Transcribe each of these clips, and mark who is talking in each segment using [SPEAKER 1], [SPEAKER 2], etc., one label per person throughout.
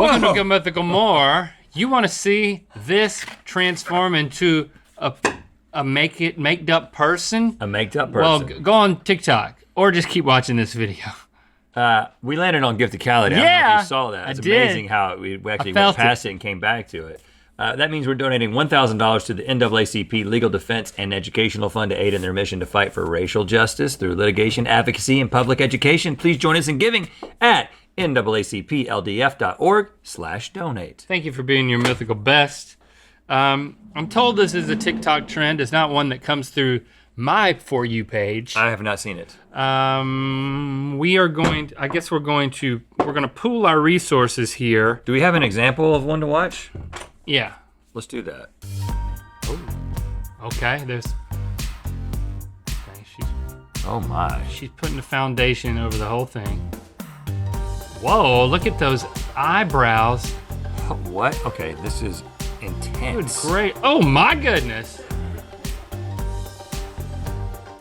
[SPEAKER 1] Welcome to Good Mythical MORE. You want to see this transform into a maked up person?
[SPEAKER 2] A maked up person.
[SPEAKER 1] Well, go on TikTok or just keep watching this video.
[SPEAKER 2] We landed on Gifticality.
[SPEAKER 1] Yeah,
[SPEAKER 2] I don't know if you saw that. It's
[SPEAKER 1] I did.
[SPEAKER 2] amazing how we actually went past it and came back to it. That means we're donating $1,000 to the NAACP Legal Defense and Educational Fund to aid in their mission to fight for racial justice through litigation, advocacy, and public education. Please join us in giving at naacpldf.org/donate.
[SPEAKER 1] Thank you for being your mythical best. I'm told this is a TikTok trend. It's not one that comes through my For You page.
[SPEAKER 2] I have not seen it.
[SPEAKER 1] We are going to, I guess we're going to pool our resources here.
[SPEAKER 2] Do we have an example of one to watch?
[SPEAKER 1] Yeah.
[SPEAKER 2] Let's do that.
[SPEAKER 1] Okay, there's, okay,
[SPEAKER 2] Oh my.
[SPEAKER 1] she's putting the foundation over the whole thing. Whoa, look at those eyebrows.
[SPEAKER 2] What? Okay, this is
[SPEAKER 1] Good,
[SPEAKER 2] intense.
[SPEAKER 1] great. Oh my goodness.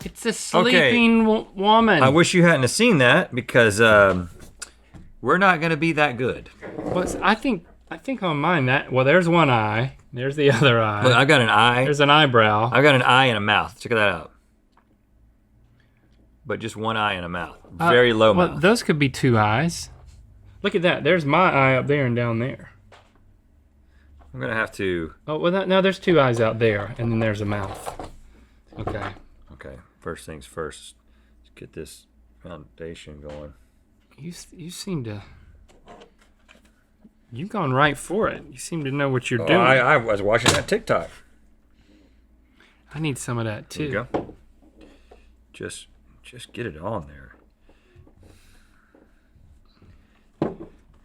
[SPEAKER 1] It's a sleeping woman.
[SPEAKER 2] I wish you hadn't have seen that because we're not gonna be that good.
[SPEAKER 1] But I think on mine well, there's one eye. There's the other eye.
[SPEAKER 2] Look, I got an eye.
[SPEAKER 1] There's an eyebrow.
[SPEAKER 2] I got an eye and a mouth. Check that out. But just one eye and a mouth. Very low
[SPEAKER 1] Well,
[SPEAKER 2] mouth.
[SPEAKER 1] those could be two eyes. Look at that. There's my eye up there and down there.
[SPEAKER 2] I'm gonna have to.
[SPEAKER 1] Oh, well, no, there's two eyes out there, and then there's a mouth. Okay.
[SPEAKER 2] Okay, first things first. Let's get this foundation going.
[SPEAKER 1] You seem to. You've gone right for it. You seem to know what you're doing.
[SPEAKER 2] I was watching that TikTok.
[SPEAKER 1] I need some of that too.
[SPEAKER 2] There you go. Just get it on there.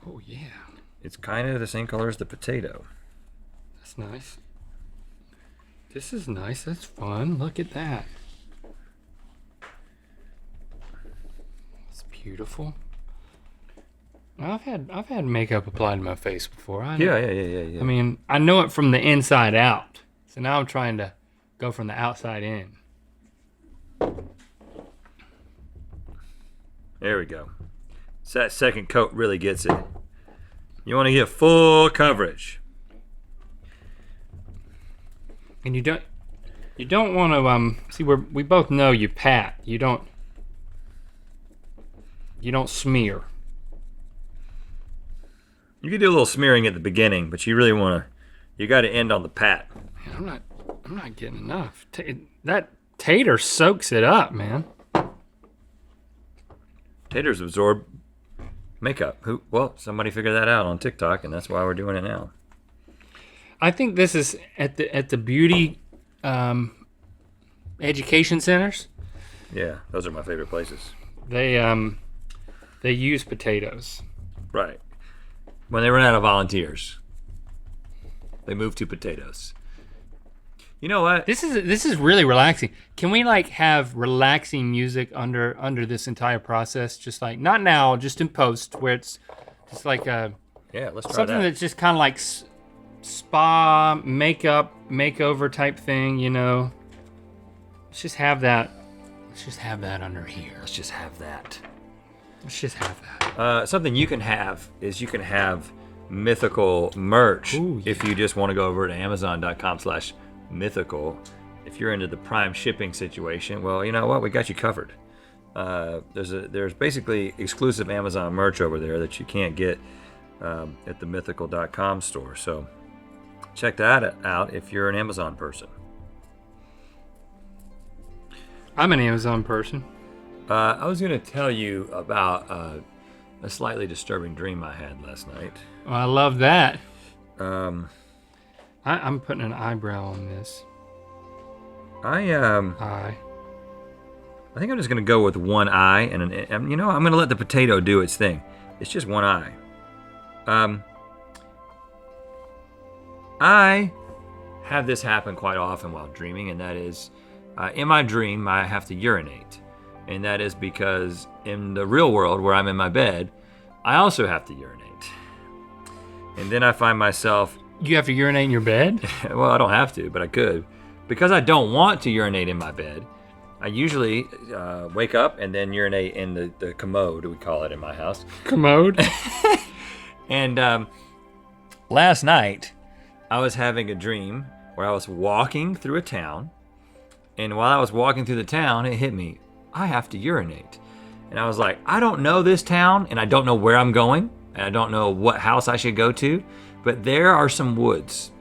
[SPEAKER 1] Oh yeah.
[SPEAKER 2] It's kind of the same color as the potato.
[SPEAKER 1] That's nice. This is nice. That's fun. Look at that. It's beautiful. I've had makeup applied to my face before.
[SPEAKER 2] Yeah.
[SPEAKER 1] I mean, I know it from the inside out. So now I'm trying to go from the outside in.
[SPEAKER 2] There we go. So that second coat really gets it. You want to get full coverage.
[SPEAKER 1] And you don't want to see, we both know you pat. You don't smear.
[SPEAKER 2] You can do a little smearing at the beginning, but you really want to. You got to end on the pat.
[SPEAKER 1] Man, I'm not getting enough. That tater soaks it up, man.
[SPEAKER 2] Taters absorb makeup. Well, somebody figured that out on TikTok, and that's why we're doing it now.
[SPEAKER 1] I think this is at the beauty education centers.
[SPEAKER 2] Yeah, those are my favorite places.
[SPEAKER 1] They use potatoes.
[SPEAKER 2] Right. When they run out of volunteers, they move to potatoes. You know what?
[SPEAKER 1] This is really relaxing. Can we like have relaxing music under this entire process? Just like not now, just in post, where it's just like a
[SPEAKER 2] let's try
[SPEAKER 1] something
[SPEAKER 2] that.
[SPEAKER 1] that's just kind of like spa makeover type thing, you know. Let's just have that. Let's just have that under here.
[SPEAKER 2] Let's just have that.
[SPEAKER 1] Let's just have that.
[SPEAKER 2] Something you can have is you can have mythical merch.
[SPEAKER 1] Ooh, yeah.
[SPEAKER 2] If you just want to go over to Amazon.com/mythical. If you're into the Prime shipping situation, well, you know what? We got you covered. There's basically exclusive Amazon merch over there that you can't get at the mythical.com store. So check that out if you're an Amazon person.
[SPEAKER 1] I'm an Amazon person.
[SPEAKER 2] I was going to tell you about a slightly disturbing dream I had last night.
[SPEAKER 1] Well, I love that.
[SPEAKER 2] Um,
[SPEAKER 1] I'm putting an eyebrow on this.
[SPEAKER 2] I
[SPEAKER 1] Eye.
[SPEAKER 2] think I'm just going to go with one eye, and I'm going to let the potato do its thing. It's just one eye. I have this happen quite often while dreaming, and that is, in my dream, I have to urinate. And that is because in the real world, where I'm in my bed, I also have to urinate. And then I find myself...
[SPEAKER 1] You have to urinate in your bed?
[SPEAKER 2] Well, I don't have to, but I could. Because I don't want to urinate in my bed, I usually wake up and then urinate in the commode, we call it in my house.
[SPEAKER 1] Commode?
[SPEAKER 2] And last night, I was having a dream where I was walking through a town, and while I was walking through the town, it hit me. I have to urinate. And I was like, I don't know this town, and I don't know where I'm going, and I don't know what house I should go to, but there are some woods.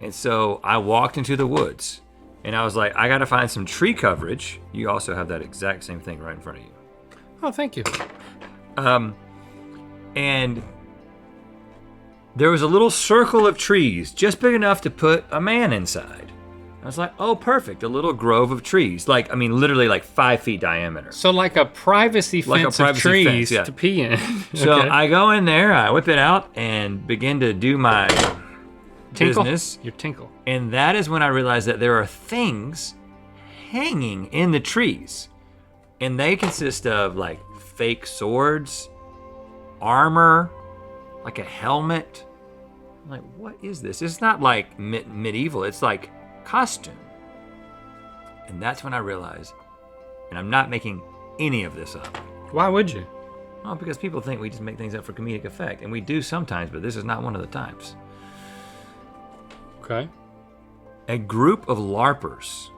[SPEAKER 2] And so I walked into the woods, and I was like, I gotta find some tree coverage. You also have that exact same thing right in front of you.
[SPEAKER 1] Oh, thank you.
[SPEAKER 2] And there was a little circle of trees, just big enough to put a man inside. I was like, oh, perfect, a little grove of trees. Like, I mean, literally like 5 feet diameter.
[SPEAKER 1] So like a privacy fence of trees to pee in.
[SPEAKER 2] So I go in there, I whip it out, and begin to do my business.
[SPEAKER 1] Your tinkle.
[SPEAKER 2] And that is when I realized that there are things hanging in the trees. And they consist of like fake swords, armor, like a helmet. I'm like, what is this? It's not like medieval, it's like costume. And that's when I realized, and I'm not making any of this up.
[SPEAKER 1] Why would you?
[SPEAKER 2] Well, because people think we just make things up for comedic effect, and we do sometimes, but this is not one of the times.
[SPEAKER 1] Okay.
[SPEAKER 2] A group of LARPers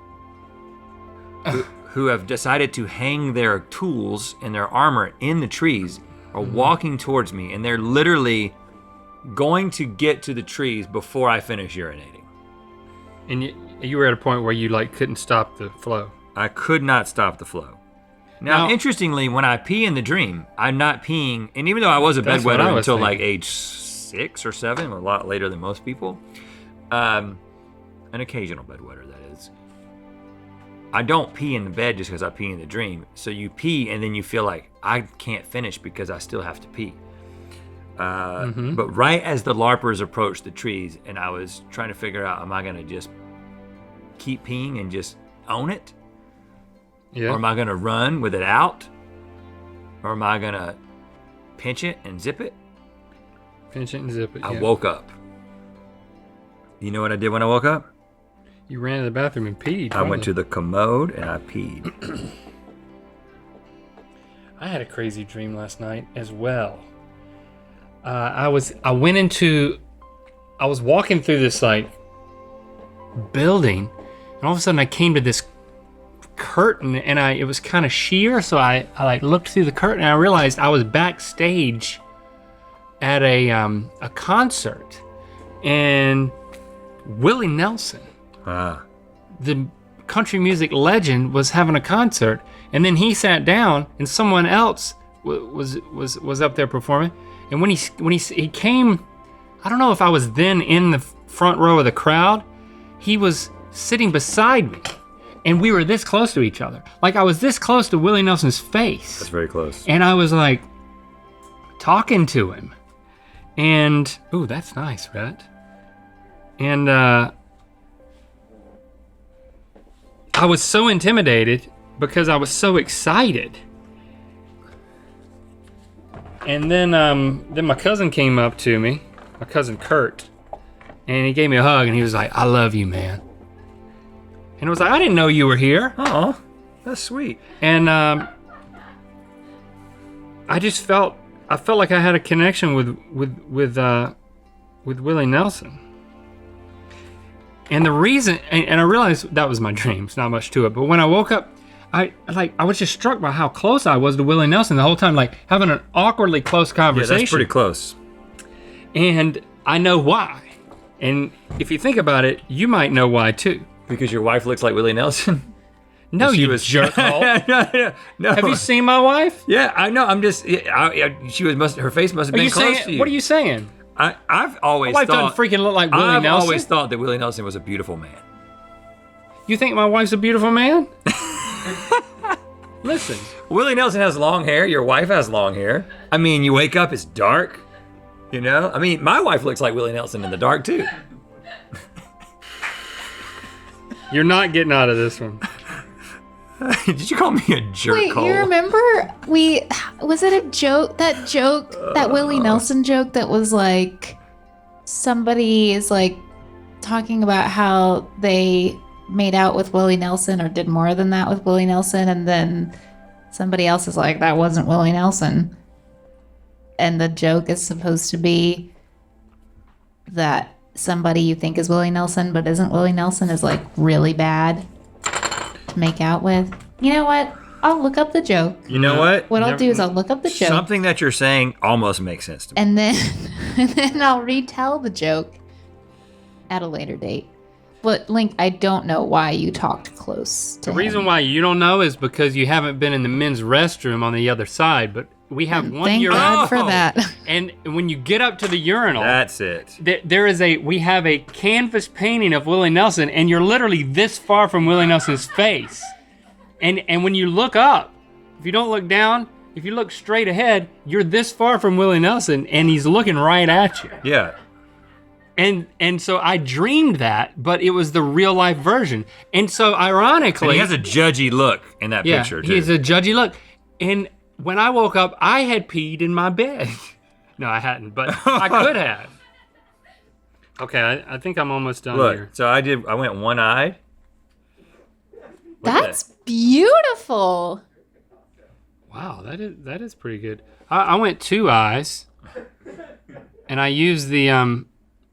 [SPEAKER 2] who have decided to hang their tools and their armor in the trees are walking towards me, and they're literally going to get to the trees before I finish urinating.
[SPEAKER 1] And you were at a point where you like couldn't stop the flow.
[SPEAKER 2] I could not stop the flow. Now, interestingly, when I pee in the dream, I'm not peeing, and even though I was a bedwetter until like age 6 or 7, a lot later than most people, an occasional bedwetter, that is. I don't pee in the bed just because I pee in the dream. So you pee and then you feel like I can't finish because I still have to pee. But right as the LARPers approached the trees, and I was trying to figure out, am I gonna just keep peeing and just own it?
[SPEAKER 1] Yeah.
[SPEAKER 2] Or am I gonna run with it out? Or am I gonna pinch it and zip it?
[SPEAKER 1] Pinch it and zip it.
[SPEAKER 2] I woke up. You know what I did when I woke up?
[SPEAKER 1] You ran to the bathroom and peed.
[SPEAKER 2] I went to the commode and I peed.
[SPEAKER 1] I had a crazy dream last night as well. I was walking through this like building, and all of a sudden I came to this curtain, and it was kind of sheer, so I like looked through the curtain, and I realized I was backstage at a concert, and Willie Nelson, the country music legend, was having a concert, and then he sat down, and someone else was up there performing. And when he came, I don't know if I was then in the front row of the crowd. He was sitting beside me, and we were this close to each other. Like I was this close to Willie Nelson's face.
[SPEAKER 2] That's very close.
[SPEAKER 1] And I was like talking to him, and ooh, that's nice, Rhett. And I was so intimidated because I was so excited. And then my cousin came up to me, my cousin Kurt, and he gave me a hug, and he was like, "I love you, man." And I was like, "I didn't know you were here."
[SPEAKER 2] Oh, that's sweet.
[SPEAKER 1] And I felt like I had a connection with Willie Nelson. And the reason, and I realized that was my dream. It's not much to it. But when I woke up, I was just struck by how close I was to Willie Nelson the whole time, like having an awkwardly close conversation.
[SPEAKER 2] Yeah, that's pretty close.
[SPEAKER 1] And I know why. And if you think about it, you might know why too.
[SPEAKER 2] Because your wife looks like Willie Nelson?
[SPEAKER 1] No, you jerkhole. No. Have you seen my wife?
[SPEAKER 2] Yeah, I know. I'm just. Her face must have been close to you.
[SPEAKER 1] What are you saying?
[SPEAKER 2] I've always
[SPEAKER 1] my wife
[SPEAKER 2] thought.
[SPEAKER 1] doesn't freaking look like Willie Nelson.
[SPEAKER 2] I've always thought that Willie Nelson was a beautiful man.
[SPEAKER 1] You think my wife's a beautiful man? Listen.
[SPEAKER 2] Willie Nelson has long hair. Your wife has long hair. I mean, you wake up, it's dark. You know? I mean, my wife looks like Willie Nelson in the dark, too.
[SPEAKER 3] You're not getting out of this one.
[SPEAKER 2] Did you call me a jerk?
[SPEAKER 4] Wait, you remember was it a joke? That Willie Nelson joke that was like, somebody is like talking about how they made out with Willie Nelson or did more than that with Willie Nelson, and then somebody else is like, that wasn't Willie Nelson. And the joke is supposed to be that somebody you think is Willie Nelson but isn't Willie Nelson is like really bad to make out with? You know what? I'll look up the joke.
[SPEAKER 2] You know what?
[SPEAKER 4] What I'll do is I'll look up the joke.
[SPEAKER 2] Something that you're saying almost makes sense to me.
[SPEAKER 4] And then I'll retell the joke at a later date. But Link, I don't know why you talked close to
[SPEAKER 1] The
[SPEAKER 4] him.
[SPEAKER 1] reason why you don't know is because you haven't been in the men's restroom on the other side, but we have one
[SPEAKER 4] Thank
[SPEAKER 1] urinal.
[SPEAKER 4] God for that.
[SPEAKER 1] And when you get up to the urinal,
[SPEAKER 2] That's it.
[SPEAKER 1] we have a canvas painting of Willie Nelson, and you're literally this far from Willie Nelson's face. And when you look up, if you don't look down, if you look straight ahead, you're this far from Willie Nelson, and he's looking right at you.
[SPEAKER 2] Yeah.
[SPEAKER 1] And so I dreamed that, but it was the real life version. And so ironically,
[SPEAKER 2] And he has a judgy look in that picture, too.
[SPEAKER 1] he has a judgy look. And when I woke up, I had peed in my bed. No, I hadn't, but I could have. Okay, I think I'm almost done
[SPEAKER 2] Look,
[SPEAKER 1] here.
[SPEAKER 2] so I went one-eyed. Look at
[SPEAKER 4] That's beautiful.
[SPEAKER 1] Wow, that is pretty good. I went 2 eyes, and I used the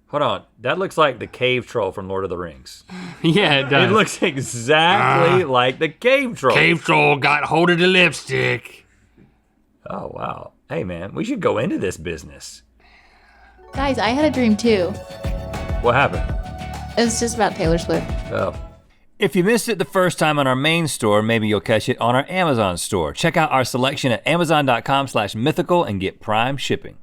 [SPEAKER 2] Hold on. That looks like the cave troll from Lord of the Rings.
[SPEAKER 1] yeah, it does.
[SPEAKER 2] It looks exactly like the cave troll.
[SPEAKER 1] Cave troll got hold of the lipstick.
[SPEAKER 2] Oh, wow. Hey, man, we should go into this business.
[SPEAKER 4] Guys, I had a dream too.
[SPEAKER 2] What happened?
[SPEAKER 4] It was just about Taylor Swift.
[SPEAKER 2] Oh. If you missed it the first time on our main store, maybe you'll catch it on our Amazon store. Check out our selection at amazon.com/mythical and get Prime shipping.